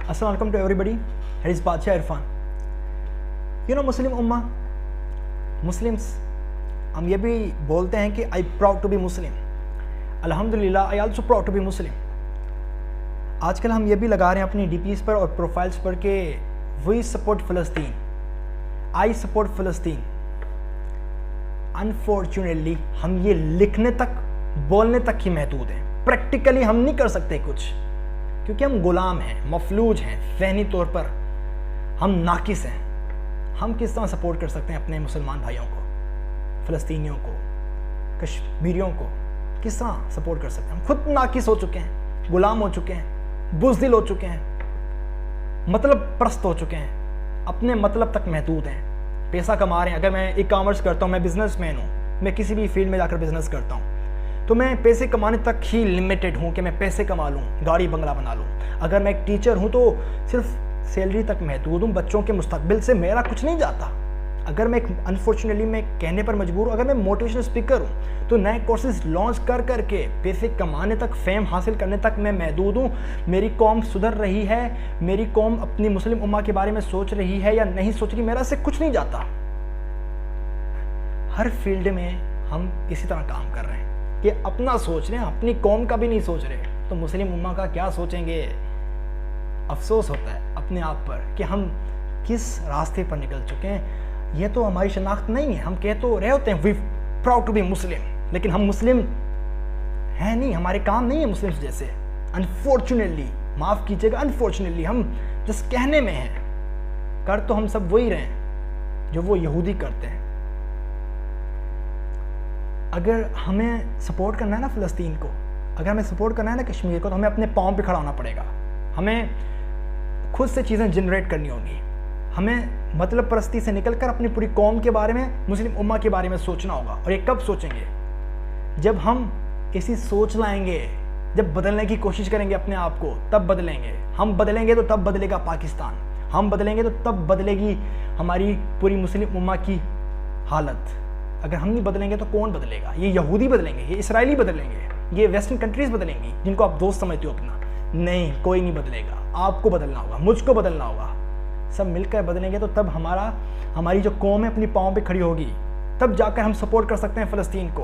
अस्सलाम वालेकुम to everybody, his बादशाह इरफान। मुस्लिम उम्मा, मुस्लिम्स, हम ये भी बोलते हैं कि I proud to be Muslim. अल्हम्दुलिल्लाह, I also proud to be Muslim. आजकल हम ये भी लगा रहे हैं अपनी डीपीज़ पर और प्रोफाइल्स पर कि वी सपोर्ट फ़लस्तीन, आई सपोर्ट फ़लस्तीन। अनफॉर्चुनेटली हम ये लिखने तक, बोलने तक ही महदूद हैं। प्रैक्टिकली हम नहीं कर सकते कुछ, क्योंकि हम गुलाम हैं, मफलूज हैं, ज़हनी तौर पर हम नाकिस हैं। हम किस तरह सपोर्ट कर सकते हैं अपने मुसलमान भाइयों को, फ़लस्तीनियों को, कश्मीरियों को? किस तरह सपोर्ट कर सकते हैं? हम खुद नाकिस हो चुके हैं, गुलाम हो चुके हैं, बुज़दिल हो चुके हैं, मतलब परस्त हो चुके हैं, अपने मतलब तक महदूद हैं, पैसा कमा रहे हैं। अगर मैं ई कॉमर्स करता हूँ, मैं बिजनेसमैन हूँ, मैं किसी भी फील्ड में जाकर बिजनेस करता हूँ, तो मैं पैसे कमाने तक ही लिमिटेड हूँ कि मैं पैसे कमा लूँ, गाड़ी बंगला बना लूँ। अगर मैं एक टीचर हूँ तो सिर्फ सैलरी तक महदूद हूँ, बच्चों के मुस्तकबिल से मेरा कुछ नहीं जाता। अगर मैं अनफॉर्चुनेटली मैं कहने पर मजबूर हूँ, अगर मैं मोटिवेशनल स्पीकर हूँ तो नए कोर्सेज लॉन्च कर करके पैसे कमाने तक, फेम हासिल करने तक मैं महदूद हूँ। मेरी कौम सुधर रही है, मेरी कौम अपनी मुस्लिम उम्मा के बारे में सोच रही है या नहीं सोच रही, मेरा से कुछ नहीं जाता। हर फील्ड में हम इसी तरह काम कर रहे हैं कि अपना सोच रहे हैं, अपनी कौम का भी नहीं सोच रहे, तो मुस्लिम उम्मा का क्या सोचेंगे? अफसोस होता है अपने आप पर कि हम किस रास्ते पर निकल चुके हैं। ये तो हमारी शनाख्त नहीं है। हम कह तो रहे होते हैं वी प्राउड टू बी मुस्लिम, लेकिन हम मुस्लिम हैं नहीं, हमारे काम नहीं है मुस्लिम्स जैसे। अनफॉर्चुनेटली, माफ़ कीजिएगा, अनफॉर्चुनेटली हम जिस कहने में हैं, कर तो हम सब वही रहे हैं जो वो यहूदी करते हैं। अगर हमें सपोर्ट करना है ना फ़लस्तीन को, अगर हमें सपोर्ट करना है ना कश्मीर को, तो हमें अपने पाँव पे खड़ा होना पड़ेगा। हमें खुद से चीज़ें जनरेट करनी होगी। हमें मतलब परस्ती से निकलकर अपनी पूरी कौम के बारे में, मुस्लिम उम्मा के बारे में सोचना होगा। और ये कब सोचेंगे? जब हम ऐसी सोच लाएंगे, जब बदलने की कोशिश करेंगे अपने आप को, तब बदलेंगे। हम बदलेंगे तो तब बदलेगा पाकिस्तान, हम बदलेंगे तो तब बदलेगी हमारी पूरी मुस्लिम उम्मा की हालत। अगर हम नहीं बदलेंगे तो कौन बदलेगा? ये यहूदी बदलेंगे, ये इसराइली बदलेंगे, ये वेस्टर्न कंट्रीज़ बदलेंगी जिनको आप दोस्त समझते हो अपना? नहीं, कोई नहीं बदलेगा। आपको बदलना होगा, मुझको बदलना होगा। सब मिलकर बदलेंगे तो तब हमारी जो कौम है अपनी पाँव पे खड़ी होगी, तब जाकर हम सपोर्ट कर सकते हैं फ़लस्तीन को।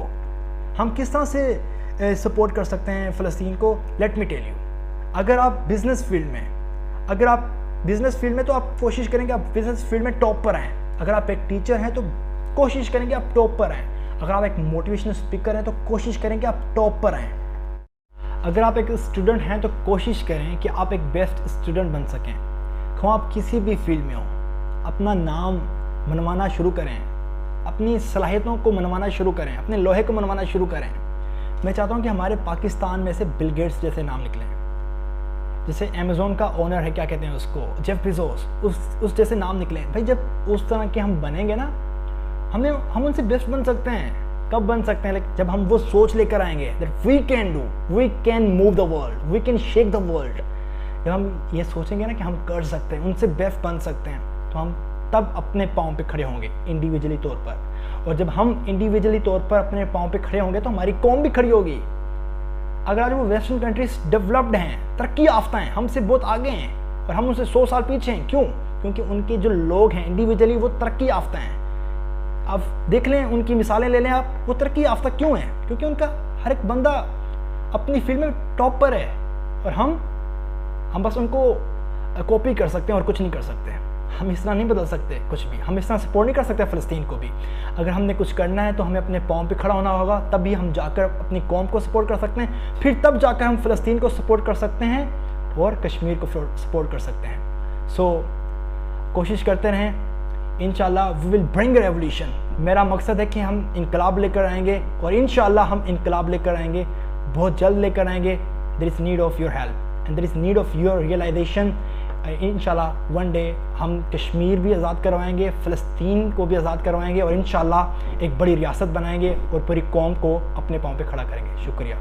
हम किस तरह से सपोर्ट कर सकते हैं फ़लस्तीन को? Let me tell you. अगर आप बिज़नेस फील्ड में तो आप कोशिश करेंगे आप बिज़नेस फील्ड में टॉप पर आएँ। अगर आप एक टीचर हैं तो कोशिश करेंगे आप टॉप पर आएँ। अगर आप एक मोटिवेशनल स्पीकर हैं तो कोशिश करेंगे आप टॉप पर आएँ। अगर आप एक स्टूडेंट हैं तो कोशिश करें कि आप एक बेस्ट स्टूडेंट बन सकें। खो आप किसी भी फील्ड में हो, अपना नाम मनवाना शुरू करें, अपनी सलाहियतों को मनवाना शुरू करें, अपने लोहे को मनवाना शुरू करें। मैं चाहता हूं कि हमारे पाकिस्तान में से बिल गेट्स जैसे नाम निकलें, जैसे अमेज़ॉन का ओनर है, क्या कहते हैं उसको, जेफ बेज़ोस, उस जैसे नाम निकलें। भाई जब उस तरह के हम बनेंगे ना, हम उनसे बेस्ट बन सकते हैं। कब बन सकते हैं? जब हम वो सोच लेकर आएंगे that we can move the world, we can shake the world. जब हम ये सोचेंगे ना कि हम कर सकते हैं, उनसे बेस्ट बन सकते हैं, तो हम तब अपने पाँव पे खड़े होंगे इंडिविजुअली तौर पर। और जब हम इंडिविजुअली तौर पर अपने पाँव पे खड़े होंगे तो हमारी कौम भी खड़ी होगी। अगर आज वो वेस्टर्न कंट्रीज डेवलप्ड हैं, तरक्की याफ्ता हैं, हमसे बहुत आगे हैं, और हम उनसे 100 साल पीछे हैं। क्यों? क्योंकि उनके जो लोग हैं इंडिविजुअली वो तरक्की याफ्ता हैं। अब देख लें, उनकी मिसालें ले लें आप, वो तरक्की याफ्ता क्यों है? क्योंकि उनका हर एक बंदा अपनी फील्ड में टॉप पर है, और हम बस उनको कॉपी कर सकते हैं और कुछ नहीं कर सकते। हम इस तरह नहीं बदल सकते कुछ भी, हम इस तरह सपोर्ट नहीं कर सकते फ़लस्तीन को भी। अगर हमने कुछ करना है तो हमें अपने पाँव पे खड़ा होना होगा, तभी हम जाकर अपनी कौम को सपोर्ट कर सकते हैं। फिर तब जाकर हम फ़लस्तीन को सपोर्ट कर सकते हैं और कश्मीर को सपोर्ट कर सकते हैं। सो कोशिश करते रहें, इंशाल्लाह वी विल ब्रिंग रेवोल्यूशन। मेरा मकसद है कि हम इनकलाब लेकर आएंगे, और इंशाल्लाह हम इनकलाब लेकर आएंगे, बहुत जल्द लेकर आएंगे। There is need of your help and there is need of your realisation. इंशाल्लाह वन डे हम कश्मीर भी आज़ाद करवाएंगे, फ़लस्तीन को भी आज़ाद करवाएंगे, और इंशाल्लाह एक बड़ी रियासत बनाएंगे और पूरी कौम को अपने पाँव पे खड़ा करेंगे। शुक्रिया।